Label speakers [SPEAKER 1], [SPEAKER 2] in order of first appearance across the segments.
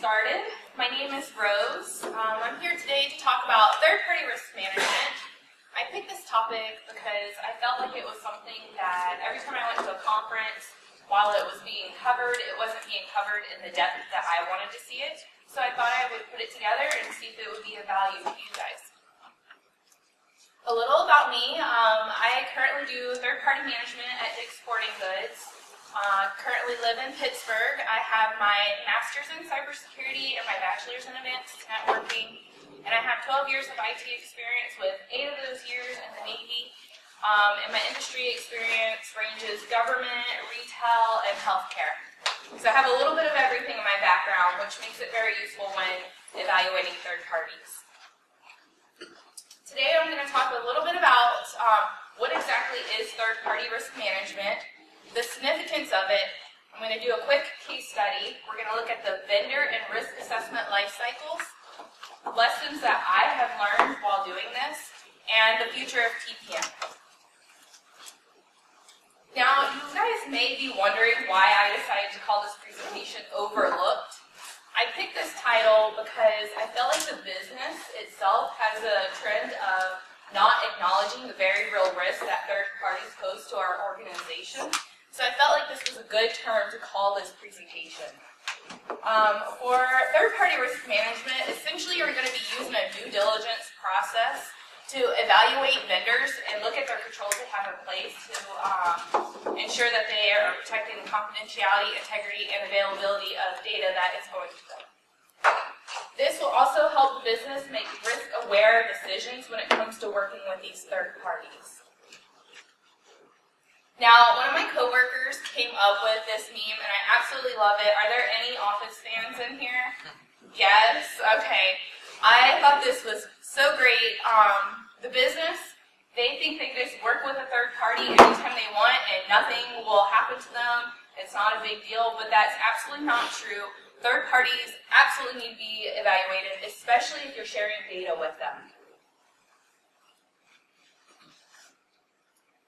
[SPEAKER 1] started. My name is Rose. I'm here today to talk about third-party risk management. I picked this topic because I felt like it was something that every time I went to a conference, while it was being covered, it wasn't being covered in the depth that I wanted to see it. So I thought I would put it together and see if it would be of value to you guys. A little about me. I currently do third-party management at Dick's Sporting Goods. Currently live in Pittsburgh. I have my master's in cybersecurity and my bachelor's in advanced networking, and I have 12 years of IT experience, with 8 of those years in the Navy. And my industry experience ranges government, retail, and healthcare. So I have a little bit of everything in my background, which makes it very useful when evaluating third parties. Today I'm going to talk a little bit about what exactly is third-party risk management, the significance of it. I'm going to do a quick case study. We're going to look at the vendor and risk assessment life cycles, lessons that I have learned while doing this, and the future of TPM. Now, you guys may be wondering why I decided to call this presentation Overlooked. I picked this title because I felt like the business itself has a trend of not acknowledging the very real risk that third parties pose to our organization. So I felt like this was a good term to call this presentation. For third-party risk management, essentially you're going to be using a due diligence process to evaluate vendors and look at their controls they have in place to ensure that they are protecting the confidentiality, integrity, and availability of data that is going to them. This will also help the business make risk-aware decisions when it comes to working with these third parties. Now, one of my coworkers came up with this meme, and I absolutely love it. Are there any Office fans in here? Yes? Okay. I thought this was so great. The business, they think they can just work with a third party anytime they want, and nothing will happen to them. It's not a big deal, but that's absolutely not true. Third parties absolutely need to be evaluated, especially if you're sharing data with them.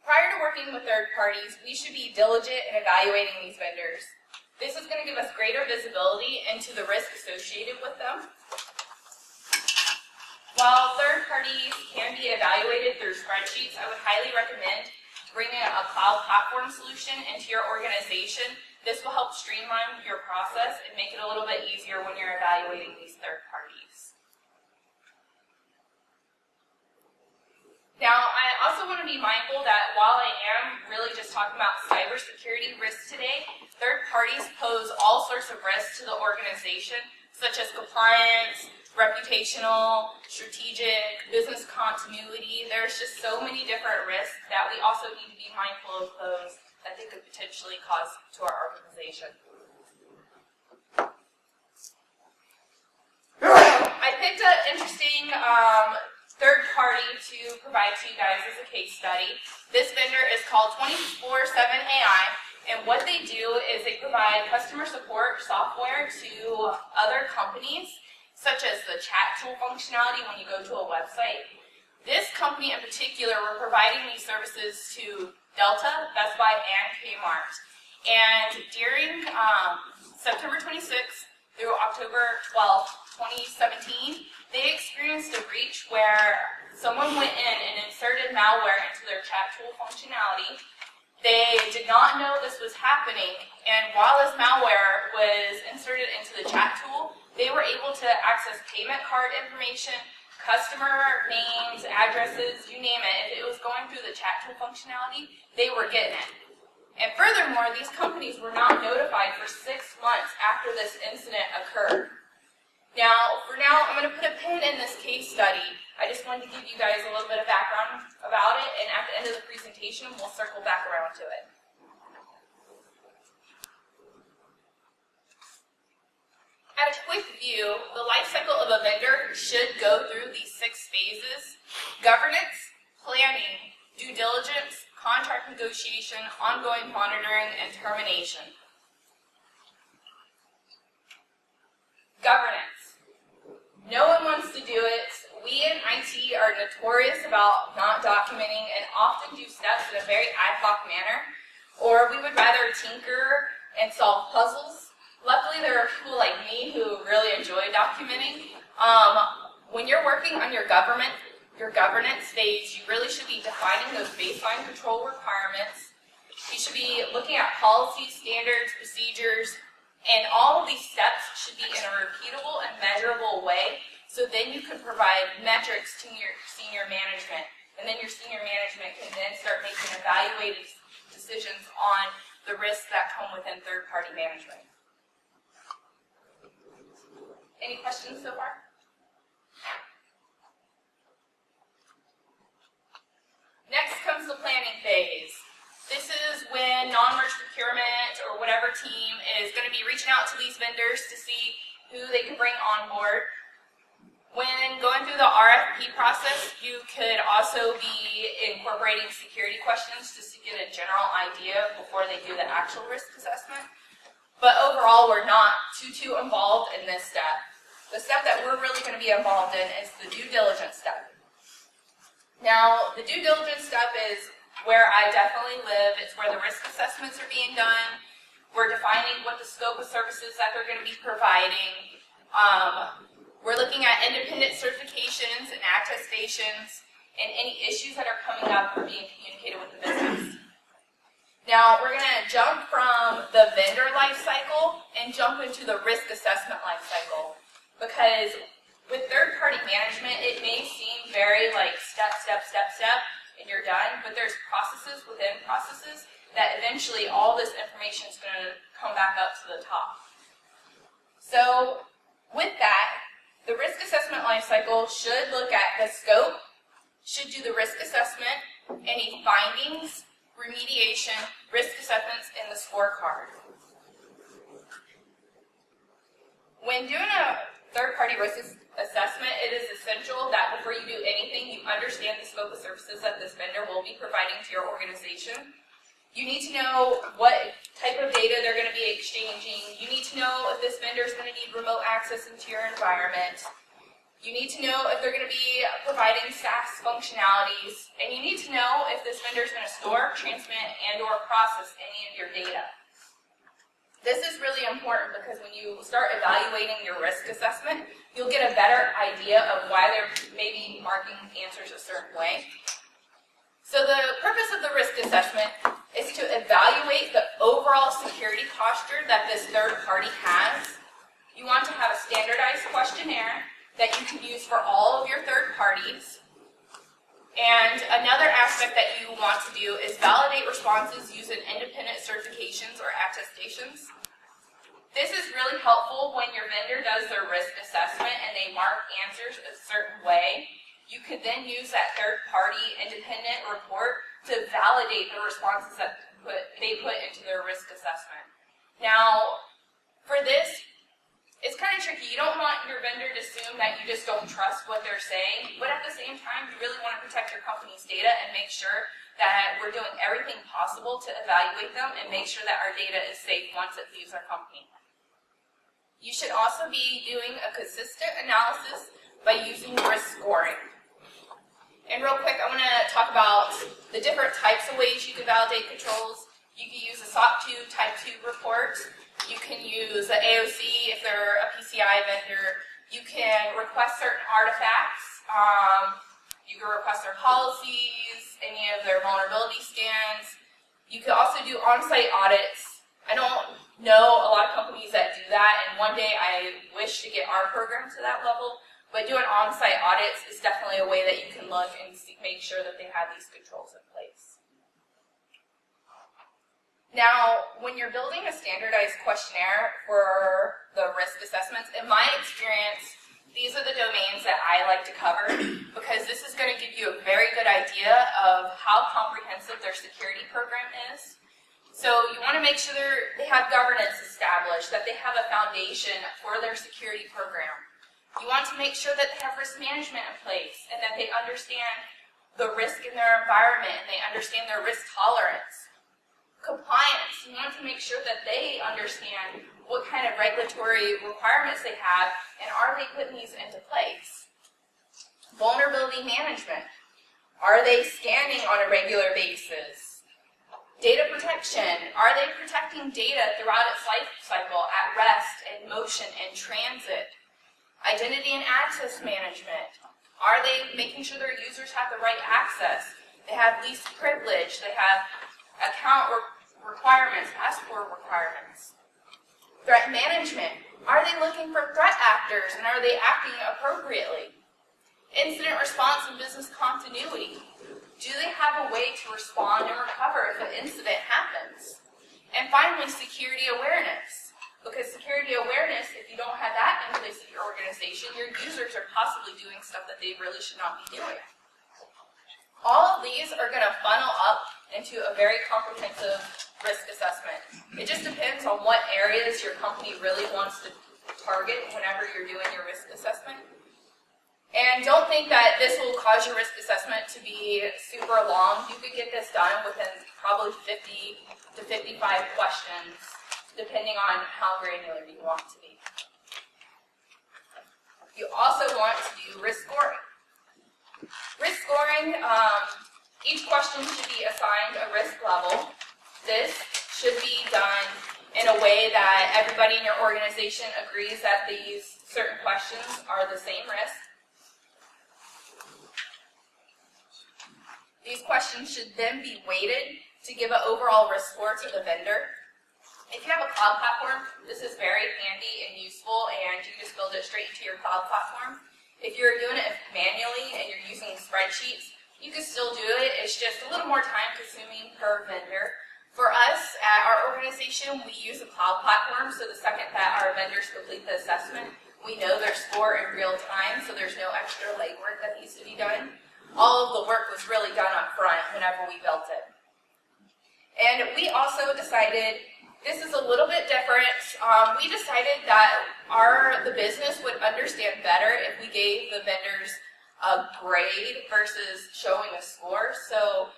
[SPEAKER 1] Prior to working with third parties, we should be diligent in evaluating these vendors. This is going to give us greater visibility into the risk associated with them. While third parties can be evaluated through spreadsheets, I would highly recommend bringing a cloud platform solution into your organization. This will help streamline your process and make it a little bit easier when you're evaluating these third parties. Now, I also want to be mindful that while I am really just talking about cybersecurity risks today, third parties pose all sorts of risks to the organization, such as compliance, reputational, strategic, business continuity. There's just so many different risks that we also need to be mindful of those that they could potentially cause to our organization. So, I picked an interesting third party to provide to you guys as a case study. This vendor is called 24/7 AI, and what they do is they provide customer support software to other companies, such as the chat tool functionality when you go to a website. This company in particular, we're providing these services to Delta, Best Buy, and Kmart. And during September 26th through October 12th, 2017, they experienced a breach where someone went in and inserted malware into their chat tool functionality. They did not know this was happening, and while this malware was inserted into the chat tool, they were able to access payment card information, customer names, addresses, you name it. If it was going through the chat tool functionality, they were getting it. And furthermore, these companies were not notified for 6 months after this incident occurred. Now, for now, I'm going to put a pin in this case study. I just wanted to give you guys a little bit of background about it, and at the end of the presentation, we'll circle back around to it. At a quick view, the life cycle of a vendor should go through these 6 phases: governance, planning, due diligence, contract negotiation, ongoing monitoring, and termination. Governance. No one wants to do it. We in IT are notorious about not documenting and often do steps in a very ad hoc manner, or we would rather tinker and solve puzzles. Luckily, there are people like me who really documenting. When you're working on your governance phase, you really should be defining those baseline control requirements. You should be looking at policies, standards, procedures, and all of these steps should be in a repeatable and measurable way, so then you can provide metrics to your senior management, and then your senior management can then start making evaluated decisions on the risks that come within third-party management. Any questions so far? Next comes the planning phase. This is when non-merge procurement or whatever team is going to be reaching out to these vendors to see who they can bring on board. When going through the RFP process, you could also be incorporating security questions just to get a general idea before they do the actual risk assessment. But overall, we're not too involved in this step. The step that we're really going to be involved in is the due diligence step. Now, the due diligence step is where I definitely live. It's where the risk assessments are being done. We're defining what the scope of services that they're going to be providing. We're looking at independent certifications and attestations and any issues that are coming up or being communicated with the business. Now, we're going to jump from the vendor life cycle and jump into the risk assessment life cycle, because with third-party management, it may seem very like step, and you're done, but there's processes within processes that eventually all this information is going to come back up to the top. So with that, the risk assessment lifecycle should look at the scope, should do the risk assessment, any findings, remediation, risk assessments, and the scorecard. When doing a third-party risk assessment, it is essential that before you do anything, you understand the scope of services that this vendor will be providing to your organization. You need to know what type of data they're going to be exchanging. You need to know if this vendor is going to need remote access into your environment. You need to know if they're going to be providing SaaS functionalities. And you need to know if this vendor is going to store, transmit, and or process any of your data. This is really important because when you start evaluating your risk assessment, you'll get a better idea of why they're maybe marking answers a certain way. So the purpose of the risk assessment is to evaluate the overall security posture that this third party has. You want to have a standardized questionnaire that you can use for all of your third parties. And another aspect that you want to do is validate responses using independent certifications or attestations. This is really helpful when your vendor does their risk assessment and they mark answers a certain way. You could then use that third-party independent report to validate the responses that they put into their risk assessment. Now, for this, it's kind of tricky. You don't want your vendor to assume that you just don't trust what they're saying, but at the same time, you really want to protect your company's data and make sure that we're doing everything possible to evaluate them and make sure that our data is safe once it leaves our company. You should also be doing a consistent analysis by using risk scoring. And real quick, I want to talk about the different types of ways you can validate controls. You can use a SOC 2 Type 2 report. You can use an AOC if they're a PCI vendor. You can request certain artifacts. You can request their policies, any of their vulnerability scans. You can also do on-site audits. I don't know a lot of companies that do that, and one day I wish to get our program to that level. But doing on-site audits is definitely a way that you can look and make sure that they have these controls in place. Now, when you're building a standardized questionnaire for the risk assessments, in my experience, these are the domains that I like to cover because this is going to give you a very good idea of how comprehensive their security program is. So you want to make sure they have governance established, that they have a foundation for their security program. You want to make sure that they have risk management in place and that they understand the risk in their environment and they understand their risk tolerance. Compliance, you want to make sure that they understand what kind of regulatory requirements they have and are they putting these into place. Vulnerability management, are they scanning on a regular basis? Data protection, are they protecting data throughout its life cycle at rest, in motion, and transit? Identity and access management. Are they making sure their users have the right access? They have least privilege. They have account requirements, passport requirements. Threat management. Are they looking for threat actors and are they acting appropriately? Incident response and business continuity. Do they have a way to respond and recover if an incident happens? And finally, security awareness. Because security awareness, if you don't have that in place in your organization, your users are possibly doing stuff that they really should not be doing. All of these are going to funnel up into a very comprehensive risk assessment. It just depends on what areas your company really wants to target whenever you're doing your risk assessment. And don't think that this will cause your risk assessment to be super long. You could get this done within probably 50 to 55 questions, depending on how granular you want to be. You also want to do risk scoring. Risk scoring, each question should be assigned a risk level. This should be done in a way that everybody in your organization agrees that these certain questions are the same risk. These questions should then be weighted to give an overall risk score to the vendor. If you have a cloud platform, this is very handy and useful, and you just build it straight into your cloud platform. If you're doing it manually and you're using spreadsheets, you can still do it. It's just a little more time consuming per vendor. For us, at our organization, we use a cloud platform, so the second that our vendors complete the assessment, we know their score in real time, so there's no extra legwork that needs to be done. All of the work was really done up front whenever we built it. And we also decided, this is a little bit different, we decided that the business would understand better if we gave the vendors a grade versus showing a score. So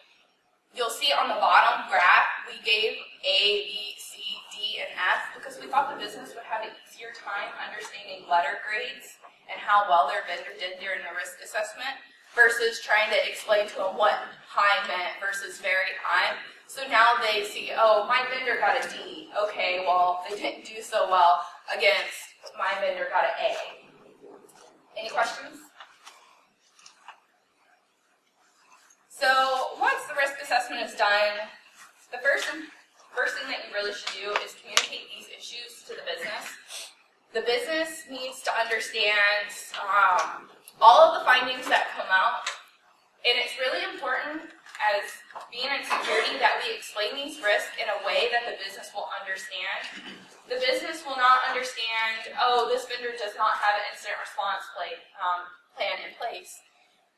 [SPEAKER 1] you'll see on the bottom graph, we gave A, B, C, D, and F because we thought the business would have an easier time understanding letter grades and how well their vendor did during the risk assessment versus trying to explain to them what high meant versus very high. So now they see, oh, my vendor got a D. Okay, well, they didn't do so well against my vendor got an A. Any questions? So once the risk assessment is done, the first thing that you really should do is communicate these issues to the business. The business needs to understand all of the findings that come out, and it's really important as being in security that we explain these risks in a way that the business will understand. The business will not understand, oh, this vendor does not have an incident response plan in place.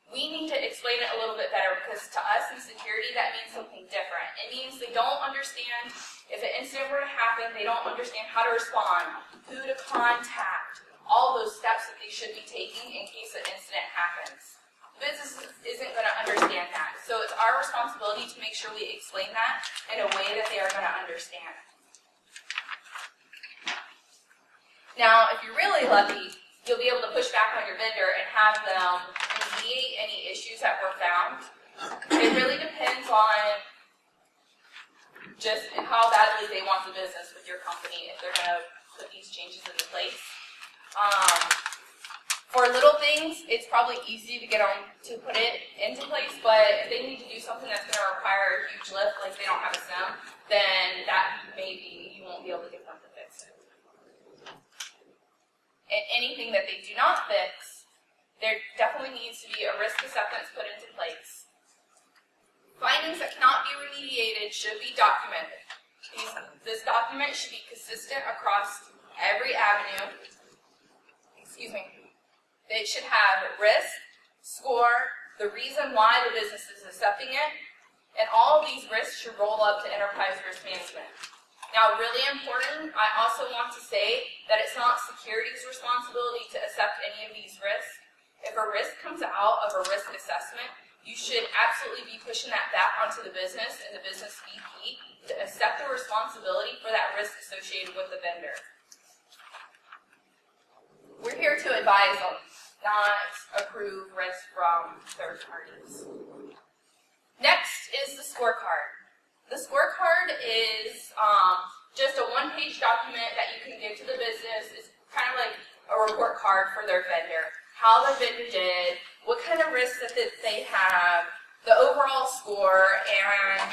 [SPEAKER 1] We need to explain it a little bit better because to us in security that means something different. It means they don't understand if an incident were to happen, they don't understand how to respond, who to contact, all those steps that they should be taking in case an incident happens. The business isn't going to understand that. So it's our responsibility to make sure we explain that in a way that they are going to understand. Now, if you're really lucky, you'll be able to push back on your vendor and have them remediate any issues that were found. It really depends on just how badly they want the business with your company if they're going to put these changes into place. For little things, it's probably easy to get them to put it into place, but if they need to do something that's going to require a huge lift, like they don't have a SIM, then that maybe you won't be able to get them to fix it. And anything that they do not fix, there definitely needs to be a risk assessment put into place. Findings that cannot be remediated should be documented. This document should be consistent across every avenue. It should have risk, score, the reason why the business is accepting it, and all of these risks should roll up to enterprise risk management. Now, really important, I also want to say that it's not security's responsibility to accept any of these risks. If a risk comes out of a risk assessment, you should absolutely be pushing that back onto the business and the business VP to accept the responsibility for that risk associated with the vendor. We're here to advise them, not approve risk from third parties. Next is the scorecard. The scorecard is just a one-page document that you can give to the business. It's kind of like a report card for their vendor, how the vendor did, what kind of risks that they have, the overall score, and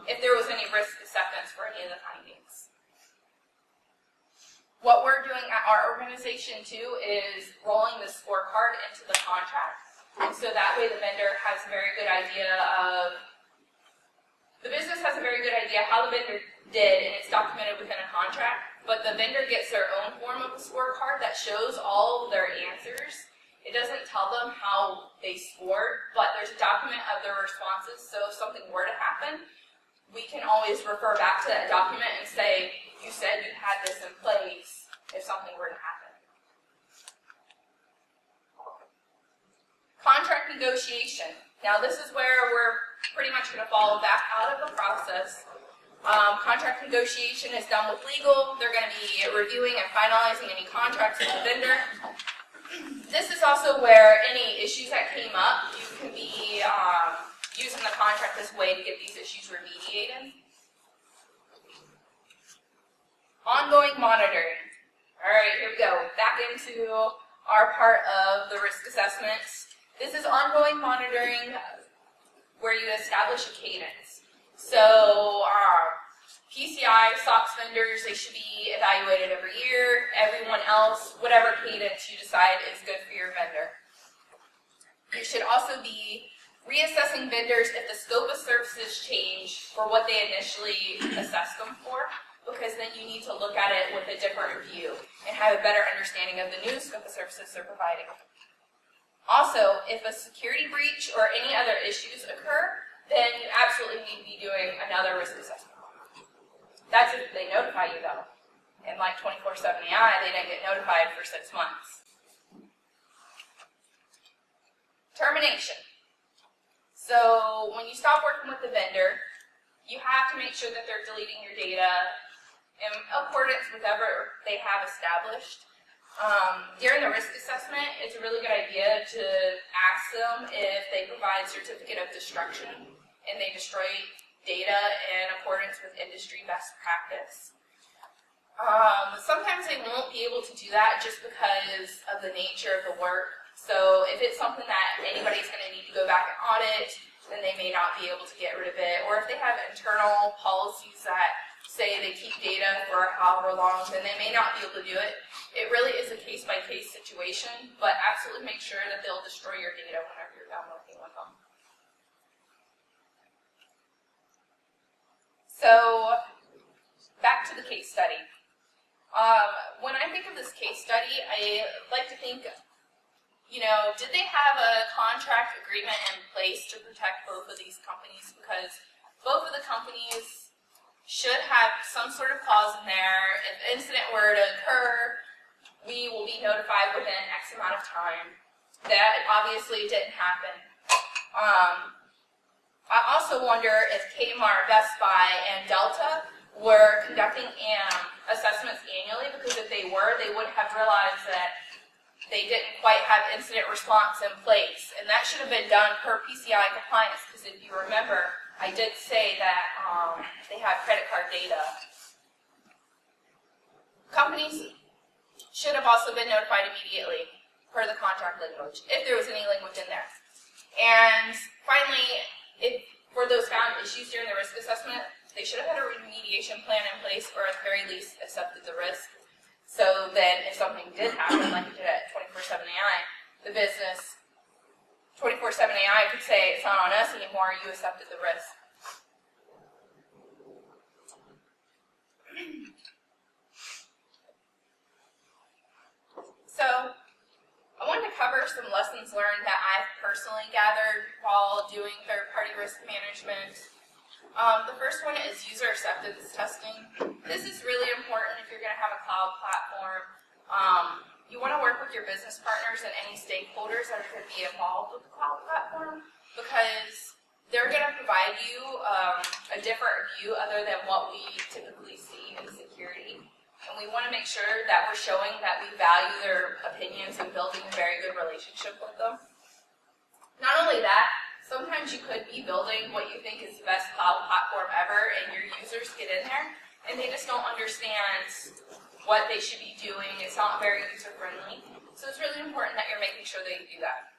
[SPEAKER 1] if there was any risk acceptance for any of the findings. What we're doing at our organization too is rolling the scorecard into the contract. And so that way the vendor has a very good idea of, the business has a very good idea how the vendor did, and it's documented within a contract, but the vendor gets their own form of a scorecard that shows all of their answers. It doesn't tell them how they scored, but there's a document of their responses, so if something were to happen, we can always refer back to that document and say, you said you had this in place if something were to happen. Contract negotiation. Now this is where we're pretty much going to follow back out of the process. Contract negotiation is done with legal. They're going to be reviewing and finalizing any contracts with the vendor. This is also where any issues that came up, you can be using the contract as a way to get these issues remediated. Ongoing monitoring. All right, here we go. Back into our part of the risk assessments. This is ongoing monitoring where you establish a cadence. So PCI, SOX vendors, they should be evaluated every year. Everyone else, whatever cadence you decide is good for your vendor. You should also be reassessing vendors if the scope of services change for what they initially assessed them for, because then you need to look at it with a different view and have a better understanding of the new scope of services they're providing. Also, if a security breach or any other issues occur, then you absolutely need to be doing another risk assessment. That's if they notify you, though. And like 24/7 AI, they didn't get notified for 6 months. Termination. So when you stop working with the vendor, you have to make sure that they're deleting your data in accordance with whatever they have established. During the risk assessment, it's a really good idea to ask them if they provide certificate of destruction and they destroy data in accordance with industry best practice. Sometimes they won't be able to do that just because of the nature of the work. So if it's something that anybody's going to need to go back and audit, then they may not be able to get rid of it. Or if they have internal policies that say they keep data for however long, then they may not be able to do it. It really is a case-by-case situation, but absolutely make sure that they'll destroy your data whenever you're done working with them. So, back to the case study. When I think of this case study, I like to think, did they have a contract agreement in place to protect both of these companies? Because both of the companies should have some sort of clause in there. If an incident were to occur, we will be notified within X amount of time. That obviously didn't happen. I also wonder if Kmart, Best Buy, and Delta were conducting assessments annually, because if they were, they would have realized that they didn't quite have incident response in place. And that should have been done per PCI compliance, because if you remember, I did say that they had credit card data. Companies should have also been notified immediately per the contract language, if there was any language in there. And finally, if for those found issues during the risk assessment, they should have had a remediation plan in place, or at the very least accepted the risk. So then if something did happen, like it did at 24/7 AI, the business, 24/7 AI could say, it's not on us anymore, you accepted the risk. So I wanted to cover some lessons learned that I've personally gathered while doing third-party risk management. The first one is user acceptance testing. This is really important if you're going to have a cloud platform. You want to work with your business partners and any stakeholders that are going to be involved with the cloud platform, because they're going to provide you a different view other than what we typically see in security. And we want to make sure that we're showing that we value their opinions and building a very good relationship with them. Not only that, sometimes you could be building what you think is the best cloud platform ever, and your users get in there, and they just don't understand what they should be doing. It's not very user-friendly. So it's really important that you're making sure that you do that.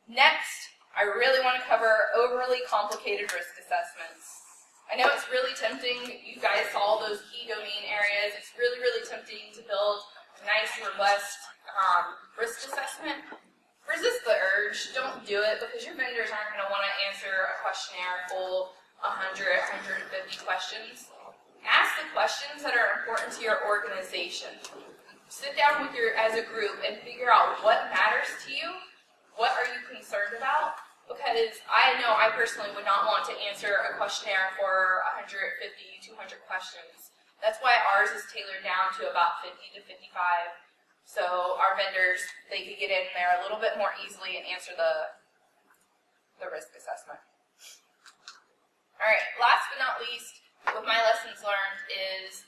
[SPEAKER 1] Next, I really want to cover overly complicated risk assessments. I know it's really tempting. You guys saw those key domain areas. It's really, really tempting to build a nice, robust risk assessment. Resist the urge. Don't do it, because your vendors aren't going to want to answer a questionnaire full 100, 150 questions. Ask the questions that are important to your organization. Sit down with as a group and figure out what matters to you. What are you concerned about? Because I know I personally would not want to answer a questionnaire for 150, 200 questions. That's why ours is tailored down to about 50 to 55. So our vendors, they could get in there a little bit more easily and answer the risk assessment. All right, last but not least, with my lessons learned is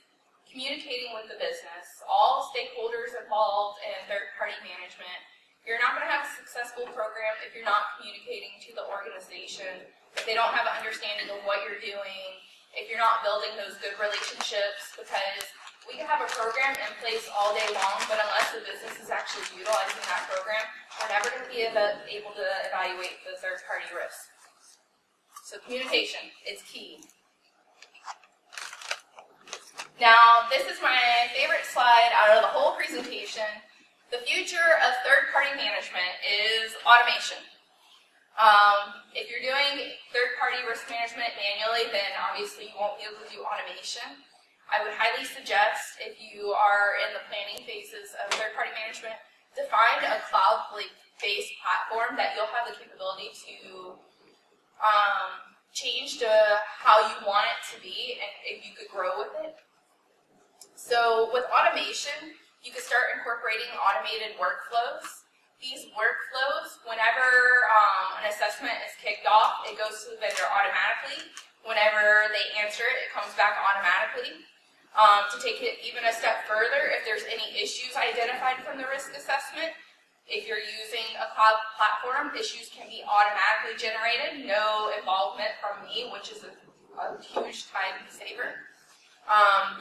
[SPEAKER 1] communicating with the business. All stakeholders involved in third-party management. You're not going to have a successful program if you're not communicating to the organization, if they don't have an understanding of what you're doing, if you're not building those good relationships, because we can have a program in place all day long, but unless the business is actually utilizing that program, we're never going to be able to evaluate the third-party risk. So communication is key. Now, this is my favorite slide out of the whole presentation. The future of third-party management is automation. If you're doing third-party risk management manually, then obviously you won't be able to do automation. I would highly suggest, if you are in the planning phases of third-party management, to find a cloud-based platform that you'll have the capability to change to how you want it to be, and if you could grow with it. So with automation, you can start incorporating automated workflows. These workflows, whenever an assessment is kicked off, it goes to the vendor automatically. Whenever they answer it, it comes back automatically. To take it even a step further, if there's any issues identified from the risk assessment, if you're using a cloud platform, issues can be automatically generated, no involvement from me, which is a huge time saver.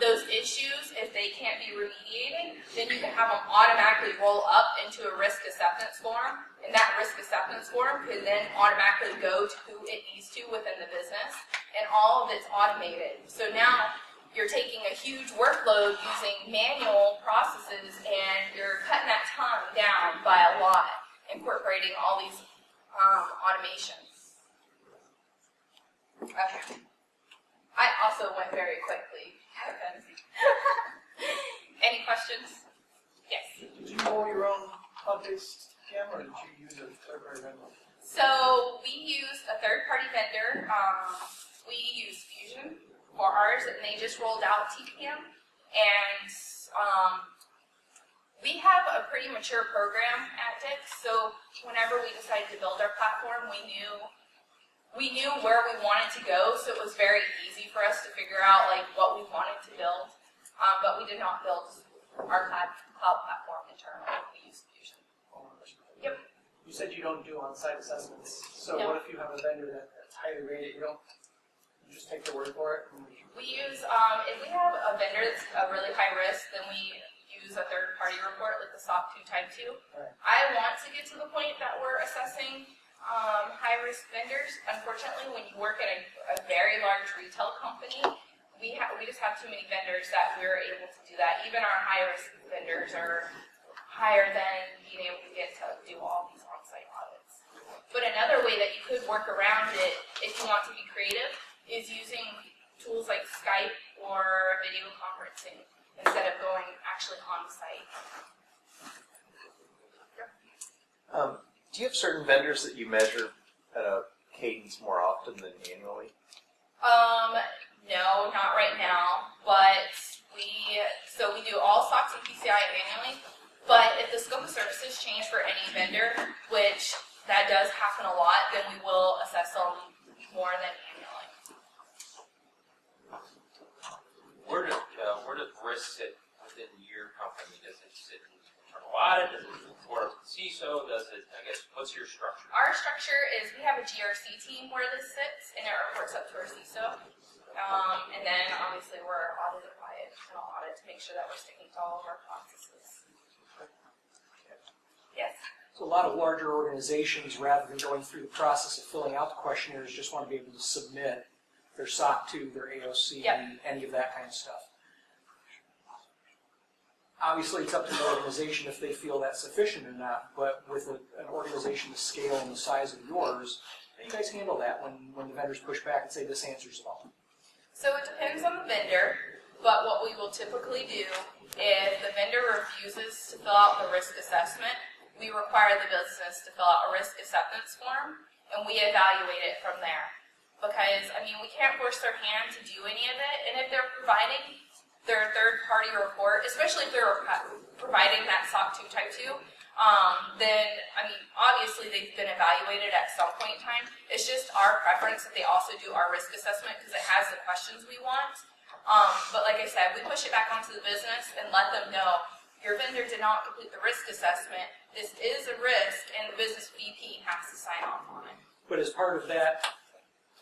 [SPEAKER 1] Those issues, if they can't be remediated, then you can have them automatically roll up into a risk acceptance form, and that risk acceptance form can then automatically go to who it needs to within the business, and all of it's automated. So now you're taking a huge workload using manual processes, and you're cutting that time down by a lot, incorporating all these automations. Okay. I also went very quickly. Any questions? Yes?
[SPEAKER 2] Did you roll your own cloud-based PM, or did you use a third-party vendor?
[SPEAKER 1] So we used a third-party vendor. We used Fusion for ours, and they just rolled out TPM. And we have a pretty mature program at Dix, so whenever we decided to build our platform, we knew where we wanted to go, so it was very easy for us to figure out what we wanted to build. But we did not build our cloud platform internally. We used Fusion. Yep.
[SPEAKER 2] You said you don't do on-site assessments. So
[SPEAKER 1] No.
[SPEAKER 2] What if you have a vendor that's highly rated? You just take their word for it?
[SPEAKER 1] We use, if we have a vendor that's a really high risk, then we use a third-party report, like the SOC 2 Type 2.
[SPEAKER 2] Right.
[SPEAKER 1] I want to get to the point that we're assessing high-risk vendors. Unfortunately, when you work at a very large retail company, we just have too many vendors that we're able to do that. Even our high-risk vendors are higher than being able to get to do all these on-site audits. But another way that you could work around it, if you want to be creative, is using tools like Skype or video conferencing instead of going actually on-site.
[SPEAKER 3] Do you have certain vendors that you measure at a cadence more often than annually?
[SPEAKER 1] No, not right now, but we do all SOX and PCI annually, but if the scope of services change for any vendor, which that does happen a lot, then we will assess them more than annually.
[SPEAKER 4] Where does risk sit within your company? Does it sit in internal audit? Does it report to CISO? What's your structure?
[SPEAKER 1] Our structure is we have a GRC team where this sits, and it reports up to our CISO. And then obviously we're audited by it, internal audit, to make sure that
[SPEAKER 5] So a lot of larger organizations, rather than going through the process of filling out the questionnaires, just want to be able to submit their SOC 2, their AOC, any of that kind of stuff. Obviously, it's up to the organization if they feel that's sufficient or not, but with an organization the scale and the size of yours, how do you guys handle that when the vendors push back and say this answers it all?
[SPEAKER 1] So it depends on the vendor, but what we will typically do, if the vendor refuses to fill out the risk assessment, we require the business to fill out a risk acceptance form, and we evaluate it from there. Because, I mean, we can't force their hand to do any of it, and if they're providing their third-party report, especially if they're providing that SOC 2 Type 2, then, I mean, obviously they've been evaluated at some point in time. It's just our preference that they also do our risk assessment because it has the questions we want. But like I said, we push it back onto the business and let them know, your vendor did not complete the risk assessment. This is a risk, and the business VP has to sign off on it.
[SPEAKER 5] But as part of that,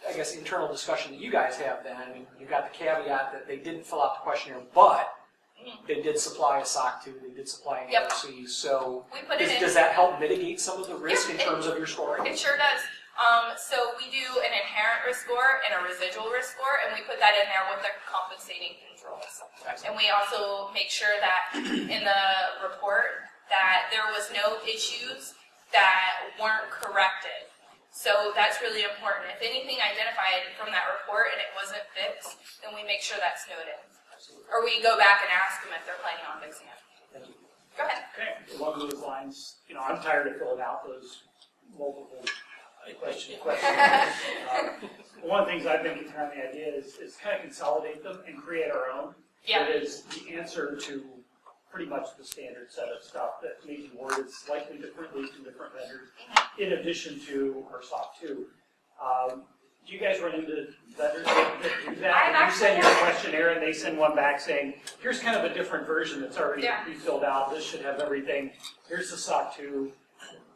[SPEAKER 5] I guess, internal discussion that you guys have then, I mean, you've got the caveat that they didn't fill out the questionnaire, but they did supply a SOC 2, they did supply an AOC, so
[SPEAKER 1] we put it in.
[SPEAKER 5] Does that help mitigate some of the risk in terms of your scoring?
[SPEAKER 1] It sure does. So we do an inherent risk score and a residual risk score, and we put that in there with the compensating controls.
[SPEAKER 5] Excellent.
[SPEAKER 1] And we also make sure that in the report that there was no issues that weren't corrected. So that's really important. If anything identified from that report and it wasn't fixed, then we make sure that's noted. Or we go back and ask them if they're planning on fixing it.
[SPEAKER 5] Thank you.
[SPEAKER 1] Go ahead.
[SPEAKER 6] Okay, along those lines, I'm tired of filling out those multiple questions. One of the things I've been thinking on the idea is kind of consolidate them and create our own.
[SPEAKER 1] Yeah.
[SPEAKER 6] That is the answer to pretty much the standard set of stuff that may be worded slightly differently to different vendors, in addition to our SOC 2. Do you guys run into vendors that do that? You send your questionnaire and they send one back saying, here's kind of a different version that's already pre-filled out. This should have everything. Here's the SOC 2.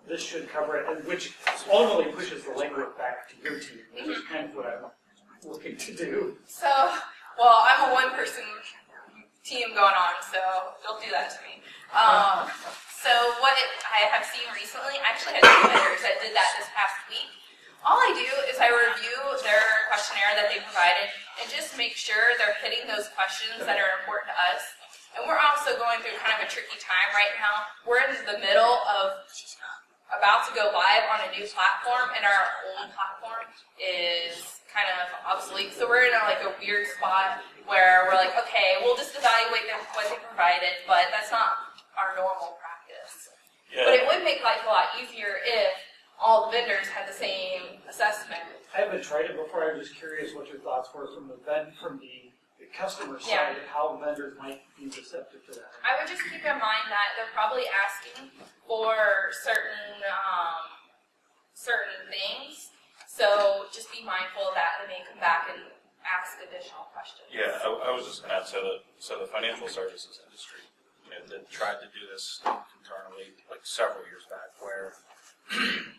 [SPEAKER 6] This should cover it, and which ultimately pushes the legwork back to your team, which is kind of what I'm looking to do.
[SPEAKER 1] So, well, I'm a one-person team going on, so don't do that to me. So what I have seen recently, I actually had two vendors that did that this past week. All I do is I review their questionnaire that they provided and just make sure they're hitting those questions that are important to us. And we're also going through kind of a tricky time right now. We're in the middle of about to go live on a new platform, and our old platform is kind of obsolete. So we're in a weird spot where we're like, okay, we'll just evaluate what they provided, but that's not our normal practice. Yeah. But it would make life a lot easier if all the vendors had the same assessment.
[SPEAKER 6] I haven't tried it before. I'm just curious what your thoughts were from the customer side and how vendors might be receptive to that.
[SPEAKER 1] I would just keep in mind that they're probably asking for certain things. So just be mindful of that and they come back and ask additional questions.
[SPEAKER 7] Yeah, I was just going to add, so the financial services industry, they tried to do this internally several years back, where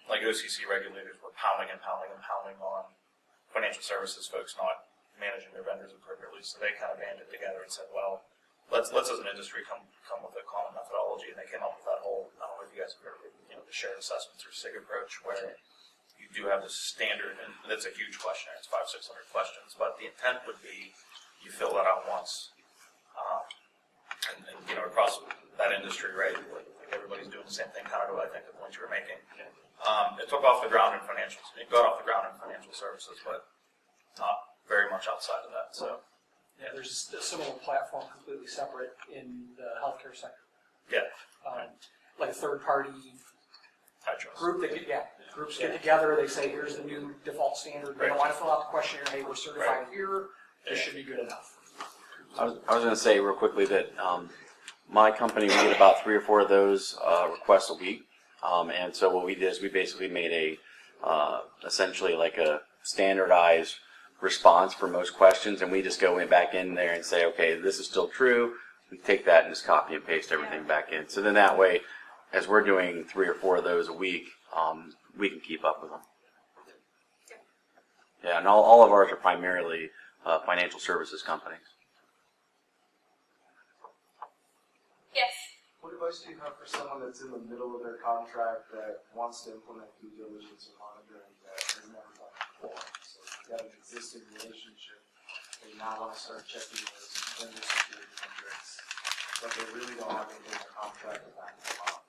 [SPEAKER 7] OCC regulators were pounding on financial services folks not managing their vendors appropriately. So they kind of banded together and said, well, let's as an industry come with a common methodology, and they came up with that whole, I don't know if you guys have heard of the shared assessments or SIG approach, where you do have this standard, and it's a huge questionnaire, it's 500-600 questions, but the intent would be you fill that out once, and across that industry, right, everybody's doing the same thing, kind of, I think the point you were making. It took off the ground in financials, it got off the ground in financial services, but not very much outside of that, so.
[SPEAKER 5] Yeah, there's a similar platform completely separate in the healthcare sector.
[SPEAKER 7] Yeah.
[SPEAKER 5] Like a third-party group that groups get together, they say, here's the new default standard. They don't want to fill out the questionnaire, hey, we're certified here, this should be good enough.
[SPEAKER 8] I was going to say real quickly that my company, we get about 3 or 4 of those requests a week. And so what we did is we basically made essentially like a standardized response for most questions, and we just go back in there and say, okay, this is still true. We take that and just copy and paste everything back in. So then that way, as we're doing 3 or 4 of those a week, we can keep up with them. Yeah, and all of ours are primarily financial services companies.
[SPEAKER 1] Yes.
[SPEAKER 6] What
[SPEAKER 9] advice do you have for someone that's in the middle of their contract that wants to implement due diligence or monitoring that has never done it before? So they've got an existing relationship, they now want to start checking those vendor security metrics, but they really don't have anything in their contract to back them up.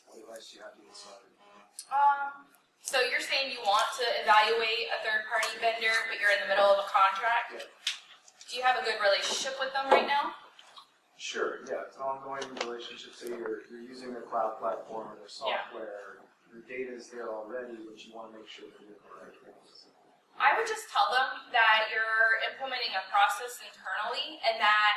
[SPEAKER 9] What advice do you have to get started?
[SPEAKER 1] So you're saying you want to evaluate a third-party vendor, but you're in the middle of a contract?
[SPEAKER 9] Yeah.
[SPEAKER 1] Do you have a good relationship with them right now?
[SPEAKER 9] Sure, yeah, it's an ongoing relationship. Say you're using their cloud platform or their software, your data is there already, but you want to make sure they're doing the right things.
[SPEAKER 1] I would just tell them that you're implementing a process internally and that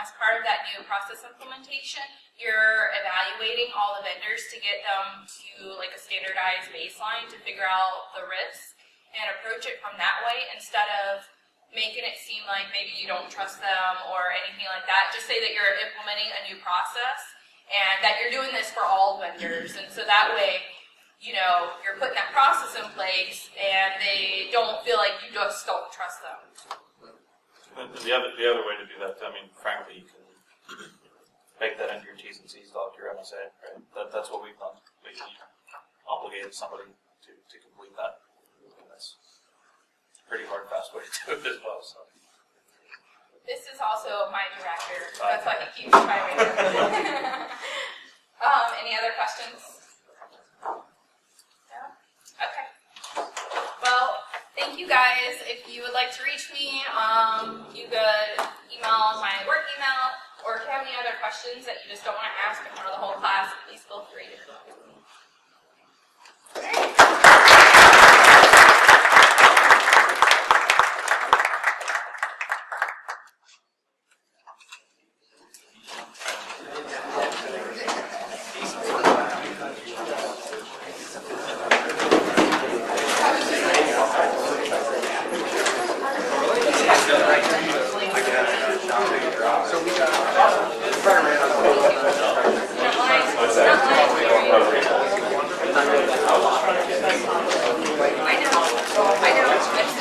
[SPEAKER 1] as part of that new process implementation, you're evaluating all the vendors to get them to like a standardized baseline to figure out the risks and approach it from that way instead of making it seem like maybe you don't trust them or anything like that. Just say that you're implementing a new process and that you're doing this for all vendors. And so that way, you know, you're putting that process in place and they don't feel like you just don't trust them.
[SPEAKER 7] The other way to do that, I mean, frankly, you can make that into your T's and C's, dog, your MSA, right? That's what we've done. We obligated somebody to complete that. And that's a pretty hard, fast way to do it as well. So.
[SPEAKER 1] This is also my director. That's why he keeps chiming in. Any other questions? No? Okay. Well, thank you guys. If you would like to reach me, you could email my work email, or if you have any other questions that you just don't want to ask in front of the whole class, please feel free to talk to me. I know.